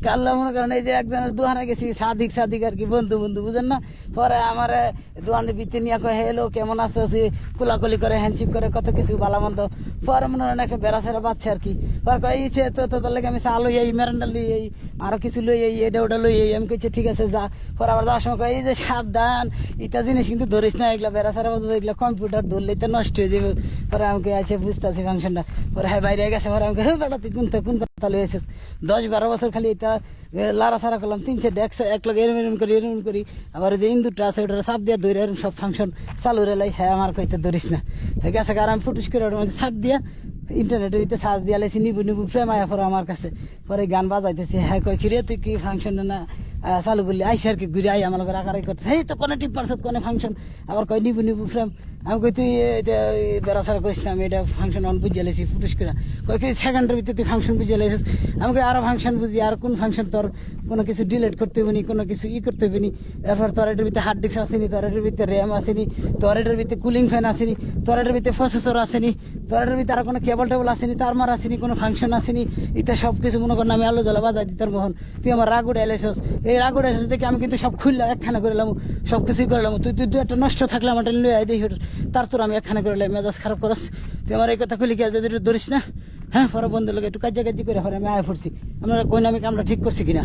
কাল্লা মনে করেন এই যে একজনের দোকানে গেছি সাদিক সাদিক আর কি বন্ধু বন্ধু বুঝেন না, পরে আমার দোকানের ভিতরে নিয়ে কয় হেলো কেমন আছো, কোলাকুলি করে হ্যান্ডশিপ করে কত কিছু ভালো মন্দ, পরে মনে হয় একটা বেড়া ছেড়া বাচ্চা আর কি, পরে কয় ইচ্ছে তো তোর লাগে আমি চা লই এই মেরান্ডা লই এই আরো কিছু লই এই এটা ওটা লই এই, আমি কইছি ঠিক আছে যা। পরে আবার যাওয়ার সময় কয় এই যে সাবধান ইটা জিনিস কিন্তু ধরিস না, এগুলা বেড়া ছাড়া বাজবো, এগুলা কম্পিউটার ধরলে তো নষ্ট হয়ে যাবে। পরে আমাকে আছে বুঝতেছি ফাংশনটা, পরে হ্যাঁ বাইরে গেছে, পরে আমাকে হ্যাঁ বেড়া তুই কোন কথা লই এসেছিস, 10-12 বছর খালি এটা লাড়া ছাড়া করলাম, 3-4 এক লগে এরম করি আবার যে ইন্দুরটা আছে ওটা সাপ দিয়ে ধরে এরম সব ফাংশন চালু রেলাই, হ্যাঁ আমার কইতে ধরিস না গেছে, আর আমি ফুটুস করে ওটার মধ্যে সাপ দিয়া ইন্টারনেটের ভিতরে সার্চ দিয়া লাইছি নিবু প্রেম আয়া পরে আমার কাছে, পরে গান বাজাইতেছি, হ্যাঁ কয় খিরে তুই কি ফাংশন না চালু করলি আইসি আর কি ঘুরে আই আমার লোকের আকারাই করতে, এই তো কোনে টিপ পারছত কোনে ফাংশন, আবার কয় নিবু প্রেম, আমি কই তুই বেড়াছাড়া করিস না, আমি এটা ফাংশন অন বুঝিয়ে লাইছি ফুটুস করে, কয় কি সেকেন্ডের ভিতরে তুই ফাংশন বুঝিয়ে লাইছিস, আমাকে আরো ফাংশন বুঝি, আর কোন ফাংশন তোর কোনো কিছু ডিলিট করতে হবে নি, কোনো কিছু করতে হবে নি, এরপর তোর এটার ভিতরে হার্ড ডিস্ক আসেনি, তোর এটার ভিতরে র্যাম আসেনি, তোর এটার ভিতরে কুলিং ফ্যান আসেনি, তোর এটার ভিতরে প্রসেসর আসেনি, তোর এটার ভিতরে আর কোনো কেবল টেবল আসেনি, তারমার আসেনি, কোনো ফাংশন আসেনি, এটা সব কিছু মনে কর আমি আলো জ্বালা বাজাই দিতার মোহন, তুই আমার রাগুড়ে এলাইছস, এই রাগুড়ে এসেছিস দেখে আমি কিন্তু সব খুললাম একখানা করলাম, সব কিছুই করলাম, তুই দু একটা নষ্ট থাকলে আমার লই আই দেখি তার তোর আমি একখানা করলাম, মেজাজ খারাপ করস, তুই আমার এই কথা খুলি গিয়ে যদি ধরিস না, হ্যাঁ পরে বন্ধু লোক একটু কাজি করে পরে আমি আয় পড়ছি, আপনারা কই না আমি কামটা ঠিক করছি কিনা।